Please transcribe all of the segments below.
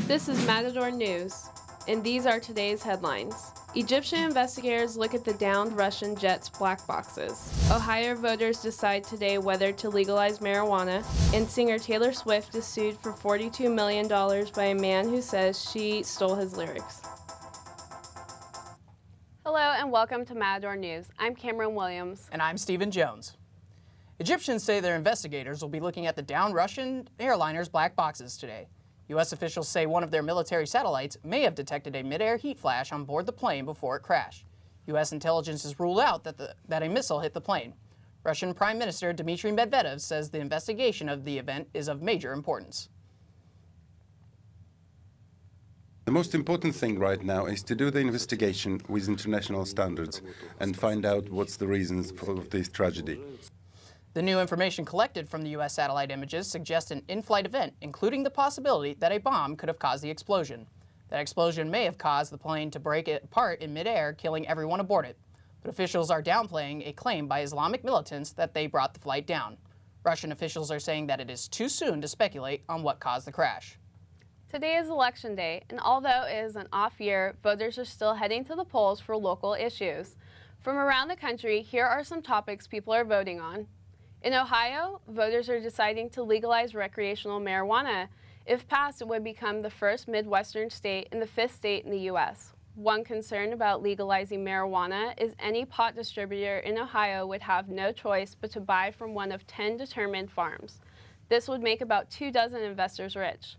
This is Matador News, and these are today's headlines. Egyptian investigators look at the downed Russian jet's black boxes. Ohio voters decide today whether to legalize marijuana, and singer Taylor Swift is sued for $42 million by a man who says she stole his lyrics. Hello and welcome to Matador News. I'm Kamryn Williams. And I'm Stephen Jones. Egyptians say their investigators will be looking at the downed Russian airliner's black boxes today. U.S. officials say one of their military satellites may have detected a mid-air heat flash on board the plane before it crashed. U.S. intelligence has ruled out that a missile hit the plane. Russian Prime Minister Dmitry Medvedev says the investigation of the event is of major importance. The most important thing right now is to do the investigation with international standards and find out what's the reasons for this tragedy. The new information collected from the U.S. satellite images suggests an in-flight event, including the possibility that a bomb could have caused the explosion. That explosion may have caused the plane to break apart in midair, killing everyone aboard it. But officials are downplaying a claim by Islamic militants that they brought the flight down. Russian officials are saying that it is too soon to speculate on what caused the crash. Today is Election Day, and although it is an off year, voters are still heading to the polls for local issues. From around the country, here are some topics people are voting on. In Ohio, voters are deciding to legalize recreational marijuana. If passed, it would become the first Midwestern state and the fifth state in the U.S. One concern about legalizing marijuana is any pot distributor in Ohio would have no choice but to buy from one of 10 determined farms. This would make about 24 investors rich.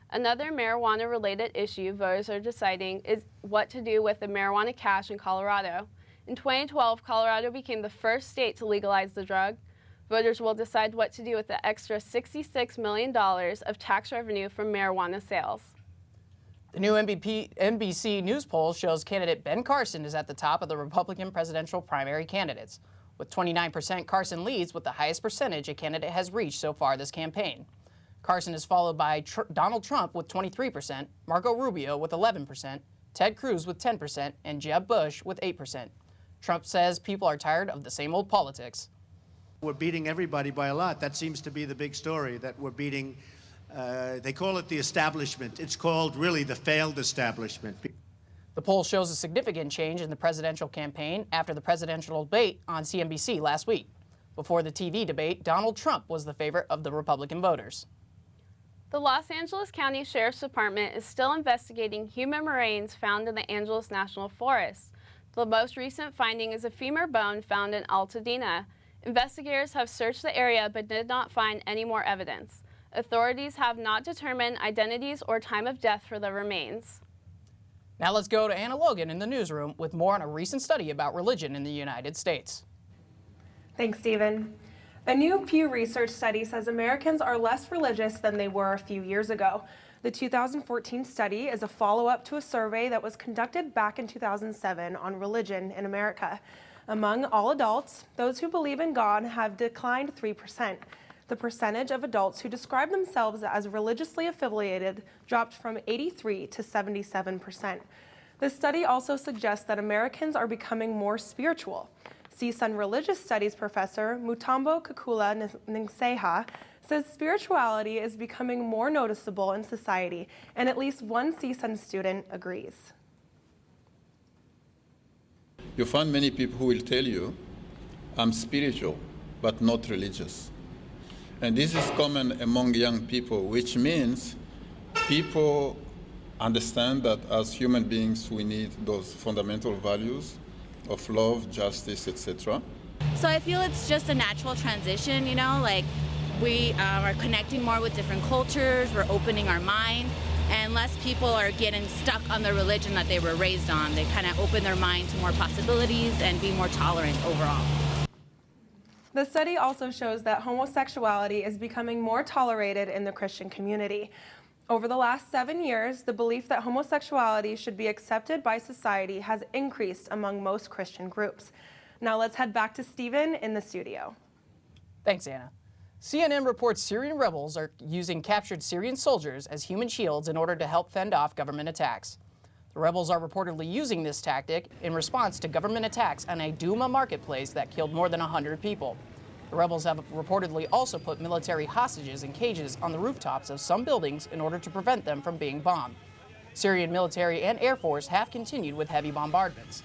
Another marijuana-related issue voters are deciding is what to do with the marijuana cash in Colorado. In 2012, Colorado became the first state to legalize the drug. Voters will decide what to do with the extra $66 million of tax revenue from marijuana sales. The new NBC News poll shows candidate Ben Carson is at the top of the Republican presidential primary candidates. With 29%, Carson leads with the highest percentage a candidate has reached so far this campaign. Carson is followed by Donald Trump with 23%, Marco Rubio with 11%, Ted Cruz with 10%, and Jeb Bush with 8%. Trump says people are tired of the same old politics. We're beating everybody by a lot. That seems to be the big story, that we're beating, they call it the establishment. It's called really the failed establishment. The poll shows a significant change in the presidential campaign after the presidential debate on CNBC last week. Before the TV debate, Donald Trump was the favorite of the Republican voters. The Los Angeles County Sheriff's Department is still investigating human remains found in the Angeles National Forest. The most recent finding is a femur bone found in Altadena. Investigators have searched the area but did not find any more evidence. Authorities have not determined identities or time of death for the remains. Now let's go to Anna Logan in the newsroom with more on a recent study about religion in the United States. Thanks, Stephen. A new Pew Research study says Americans are less religious than they were a few years ago. The 2014 study is a follow-up to a survey that was conducted back in 2007 on religion in America. Among all adults, those who believe in God have declined 3%. The percentage of adults who describe themselves as religiously affiliated dropped from 83 to 77%. The study also suggests that Americans are becoming more spiritual. CSUN Religious Studies professor Mutombo Kukula Ningseha says spirituality is becoming more noticeable in society, and at least one CSUN student agrees. You find many people who will tell you, I'm spiritual, but not religious. And this is common among young people, which means people understand that as human beings, we need those fundamental values of love, justice, etc. So I feel it's just a natural transition, like we are connecting more with different cultures, we're opening our mind, and less people are getting stuck on the religion that they were raised on. They kind of open their mind to more possibilities and be more tolerant overall. The study also shows that homosexuality is becoming more tolerated in the Christian community. Over the last 7 years, the belief that homosexuality should be accepted by society has increased among most Christian groups. Now let's head back to Stephen in the studio. Thanks, Anna. CNN reports Syrian rebels are using captured Syrian soldiers as human shields in order to help fend off government attacks. The rebels are reportedly using this tactic in response to government attacks on a Douma marketplace that killed more than 100 people. The rebels have reportedly also put military hostages in cages on the rooftops of some buildings in order to prevent them from being bombed. Syrian military and air force have continued with heavy bombardments.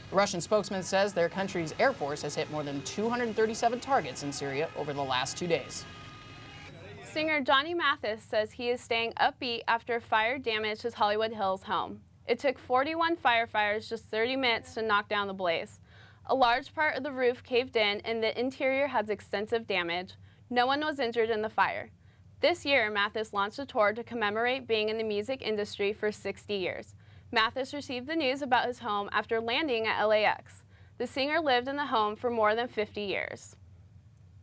The Russian spokesman says their country's air force has hit more than 237 targets in Syria over the last 2 days. Singer Johnny Mathis says he is staying upbeat after fire damaged his Hollywood Hills home. It took 41 firefighters just 30 minutes to knock down the blaze. A large part of the roof caved in and the interior has extensive damage. No one was injured in the fire. This year, Mathis launched a tour to commemorate being in the music industry for 60 years. Mathis received the news about his home after landing at LAX. The singer lived in the home for more than 50 years.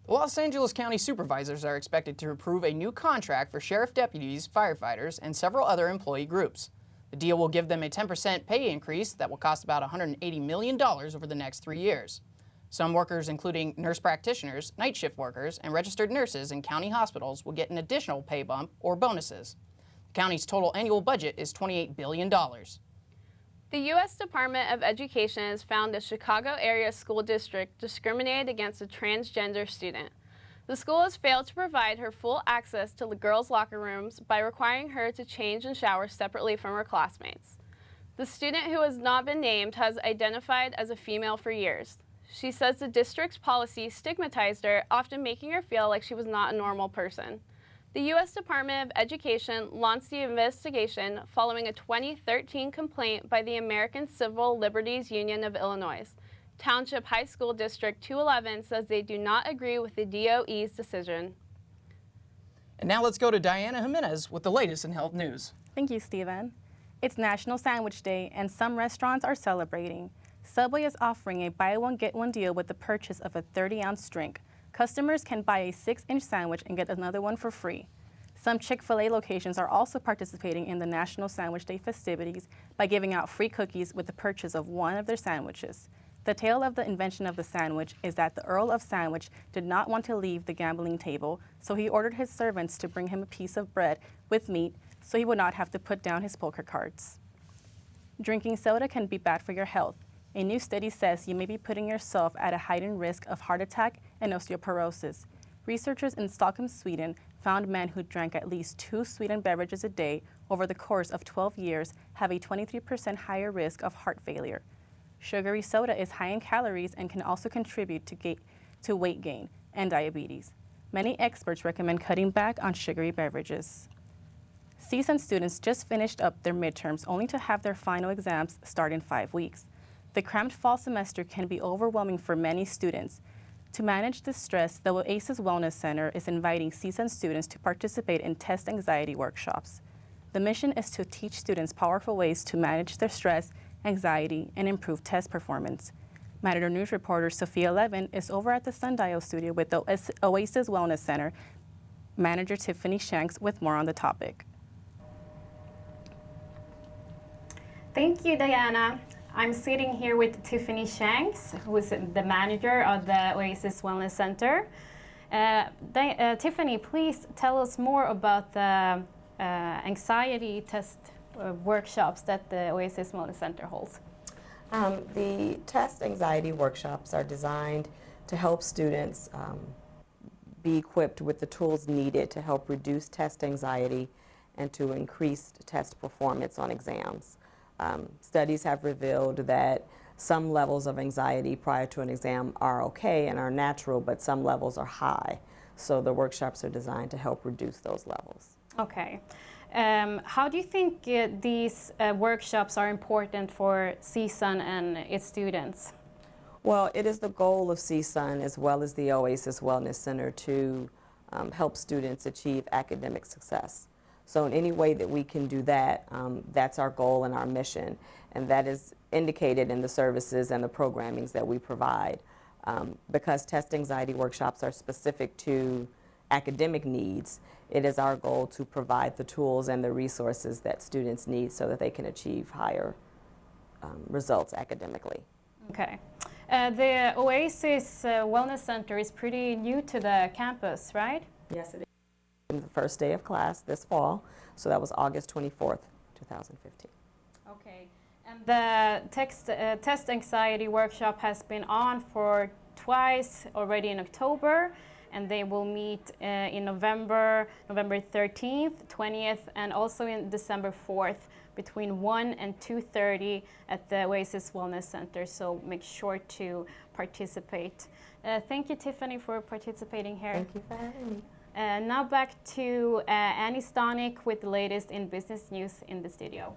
The Los Angeles County supervisors are expected to approve a new contract for sheriff deputies, firefighters, and several other employee groups. The deal will give them a 10% pay increase that will cost about $180 million over the next 3 years. Some workers, including nurse practitioners, night shift workers, and registered nurses in county hospitals, will get an additional pay bump or bonuses. The county's total annual budget is $28 billion. The U.S. Department of Education has found a Chicago area school district discriminated against a transgender student. The school has failed to provide her full access to the girls' locker rooms by requiring her to change and shower separately from her classmates. The student, who has not been named, has identified as a female for years. She says the district's policy stigmatized her, often making her feel like she was not a normal person. The U.S. Department of Education launched the investigation following a 2013 complaint by the American Civil Liberties Union of Illinois. Township High School District 211 says they do not agree with the DOE's decision. And now let's go to Diana Jimenez with the latest in health news. Thank you, Stephen. It's National Sandwich Day, and some restaurants are celebrating. Subway is offering a buy one, get one deal with the purchase of a 30-ounce drink. Customers can buy a 6-inch sandwich and get another one for free. Some Chick-fil-A locations are also participating in the National Sandwich Day festivities by giving out free cookies with the purchase of one of their sandwiches. The tale of the invention of the sandwich is that the Earl of Sandwich did not want to leave the gambling table, so he ordered his servants to bring him a piece of bread with meat so he would not have to put down his poker cards. Drinking soda can be bad for your health. A new study says you may be putting yourself at a heightened risk of heart attack and osteoporosis. Researchers in Stockholm, Sweden, found men who drank at least 2 sweetened beverages a day over the course of 12 years have a 23% higher risk of heart failure. Sugary soda is high in calories and can also contribute to weight gain and diabetes. Many experts recommend cutting back on sugary beverages. CSUN students just finished up their midterms only to have their final exams start in 5 weeks. The cramped fall semester can be overwhelming for many students. To manage this stress, the Oasis Wellness Center is inviting CSUN students to participate in test anxiety workshops. The mission is to teach students powerful ways to manage their stress, anxiety, and improve test performance. Matador News reporter Sophia Levin is over at the Sundial studio with the Oasis Wellness Center manager Tiffany Shanks with more on the topic. Thank you, Diana. I'm sitting here with Tiffany Shanks, who is the manager of the Oasis Wellness Center. Tiffany, please tell us more about the anxiety test workshops that the Oasis Wellness Center holds. The test anxiety workshops are designed to help students be equipped with the tools needed to help reduce test anxiety and to increase test performance on exams. Studies have revealed that some levels of anxiety prior to an exam are okay and are natural, but some levels are high. So the workshops are designed to help reduce those levels. Okay. How do you think these workshops are important for CSUN and its students? Well, it is the goal of CSUN as well as the Oasis Wellness Center to help students achieve academic success. So in any way that we can do that, that's our goal and our mission, and that is indicated in the services and the programmings that we provide. Because test anxiety workshops are specific to academic needs, it is our goal to provide the tools and the resources that students need so that they can achieve higher results academically. Okay. The Oasis Wellness Center is pretty new to the campus, right? Yes, it is. The first day of class this fall, so that was August 24th, 2015. Okay, and the test anxiety workshop has been on for twice already in October, and they will meet in November 13th, 20th, and also in December 4th between 1 and 2:30 at the Oasis Wellness Center, so make sure to participate. Thank you, Tiffany, for participating here. Thank you for having me. Now back to Annie Stonick with the latest in business news in the studio.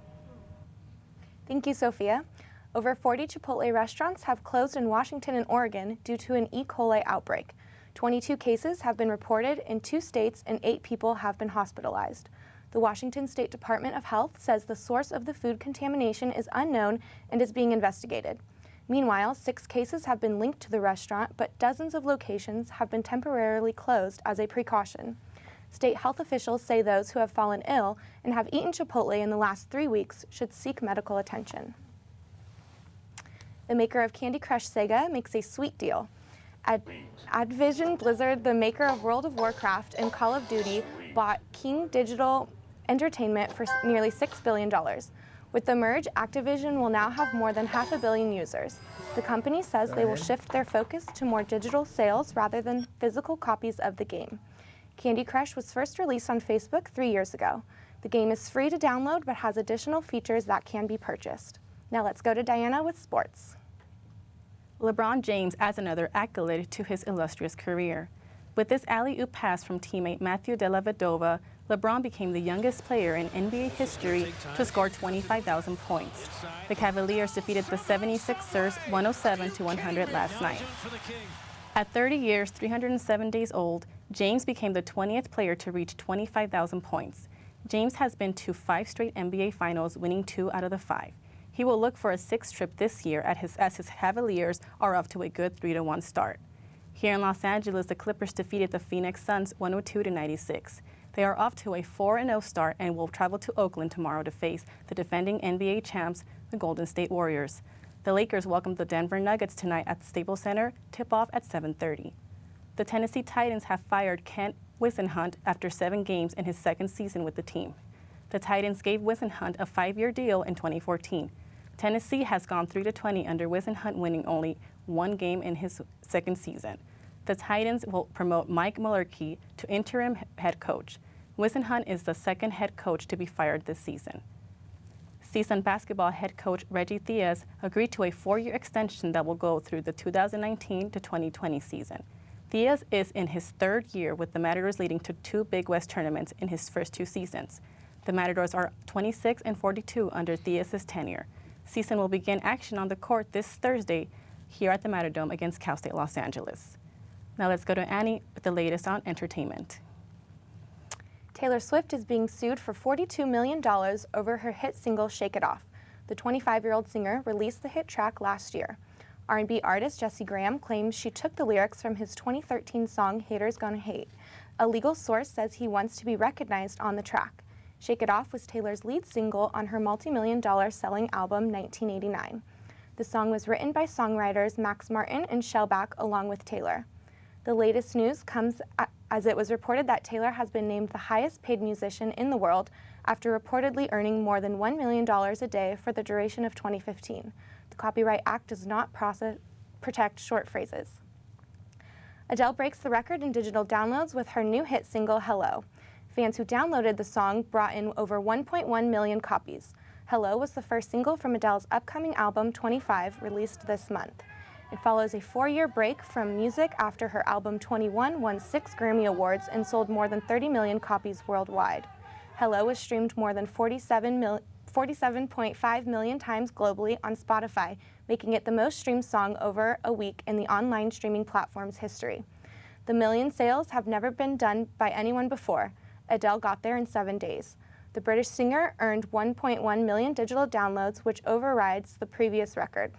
Thank you, Sophia. Over 40 Chipotle restaurants have closed in Washington and Oregon due to an E. coli outbreak. 22 cases have been reported in 2 states and 8 people have been hospitalized. The Washington State Department of Health says the source of the food contamination is unknown and is being investigated. Meanwhile, 6 cases have been linked to the restaurant, but dozens of locations have been temporarily closed as a precaution. State health officials say those who have fallen ill and have eaten Chipotle in the last 3 weeks should seek medical attention. The maker of Candy Crush Sega makes a sweet deal. Activision Blizzard, the maker of World of Warcraft and Call of Duty, bought King Digital Entertainment for nearly $6 billion. With the merge, Activision will now have more than 500 million users. The company says they will shift their focus to more digital sales rather than physical copies of the game. Candy Crush was first released on Facebook 3 years ago. The game is free to download but has additional features that can be purchased. Now let's go to Diana with sports. LeBron James adds another accolade to his illustrious career. With this alley-oop pass from teammate Matthew Dellavedova, LeBron became the youngest player in NBA history to score 25,000 points. The Cavaliers defeated the 76ers 107-100 last night. At 30 years, 307 days old, James became the 20th player to reach 25,000 points. James has been to 5 straight NBA Finals, winning 2 out of the 5. He will look for a 6th trip this year as his Cavaliers are off to a good 3-1 start. Here in Los Angeles, the Clippers defeated the Phoenix Suns 102-96. They are off to a 4-0 start and will travel to Oakland tomorrow to face the defending NBA champs, the Golden State Warriors. The Lakers welcomed the Denver Nuggets tonight at the Staples Center, tip-off at 7:30. The Tennessee Titans have fired Kent Whisenhunt after 7 games in his 2nd season with the team. The Titans gave Whisenhunt a 5-year deal in 2014. Tennessee has gone 3-20 under Whisenhunt, winning only 1 game in his 2nd season. The Titans will promote Mike Mularkey to interim head coach. Whisenhunt is the 2nd head coach to be fired this season. CSUN basketball head coach Reggie Theus agreed to a 4-year extension that will go through the 2019 to 2020 season. Theus is in his 3rd year with the Matadors, leading to 2 Big West tournaments in his first 2 seasons. The Matadors are 26-42 under Theus' tenure. CSUN will begin action on the court this Thursday here at the Matadome against Cal State Los Angeles. Now let's go to Annie with the latest on entertainment. Taylor Swift is being sued for $42 million over her hit single Shake It Off. The 25-year-old singer released the hit track last year. R&B artist Jesse Graham claims she took the lyrics from his 2013 song Haters Gonna Hate. A legal source says he wants to be recognized on the track. Shake It Off was Taylor's lead single on her multi-million-dollar selling album 1989. The song was written by songwriters Max Martin and Shellback along with Taylor. The latest news comes as it was reported that Taylor has been named the highest paid musician in the world after reportedly earning more than $1 million a day for the duration of 2015. The Copyright Act does not protect short phrases. Adele breaks the record in digital downloads with her new hit single, Hello. Fans who downloaded the song brought in over 1.1 million copies. Hello was the first single from Adele's upcoming album, 25, released this month. It follows a 4-year break from music after her album 21 won 6 Grammy Awards and sold more than 30 million copies worldwide. Hello was streamed more than 47.5 million times globally on Spotify, making it the most streamed song over a week in the online streaming platform's history. The million sales have never been done by anyone before. Adele got there in 7 days. The British singer earned 1.1 million digital downloads, which overrides the previous record.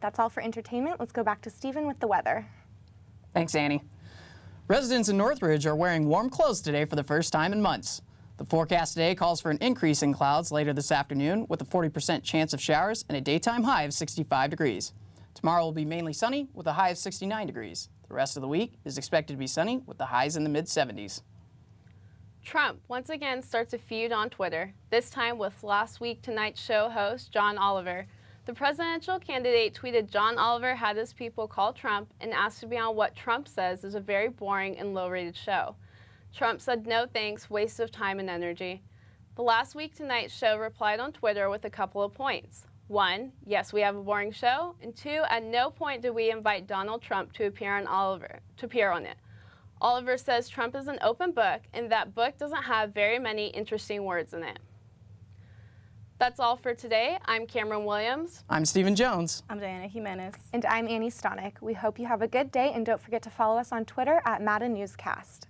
That's all for entertainment. Let's go back to Stephen with the weather. Thanks, Annie. Residents in Northridge are wearing warm clothes today for the first time in months. The forecast today calls for an increase in clouds later this afternoon with a 40% chance of showers and a daytime high of 65 degrees. Tomorrow will be mainly sunny with a high of 69 degrees. The rest of the week is expected to be sunny with the highs in the mid-70s. Trump once again starts a feud on Twitter, this time with Last Week Tonight Show host John Oliver. The presidential candidate tweeted John Oliver had his people call Trump and asked to be on what Trump says is a very boring and low-rated show. Trump said no thanks, waste of time and energy. The Last Week Tonight show replied on Twitter with a couple of points. 1, yes, we have a boring show, and 2, at no point did we invite Donald Trump to appear on it. Oliver says Trump is an open book, and that book doesn't have very many interesting words in it. That's all for today. I'm Kamryn Williams. I'm Stephen Jones. I'm Diana Jimenez. And I'm Annie Stonick. We hope you have a good day, and don't forget to follow us on Twitter at MATA Newscast.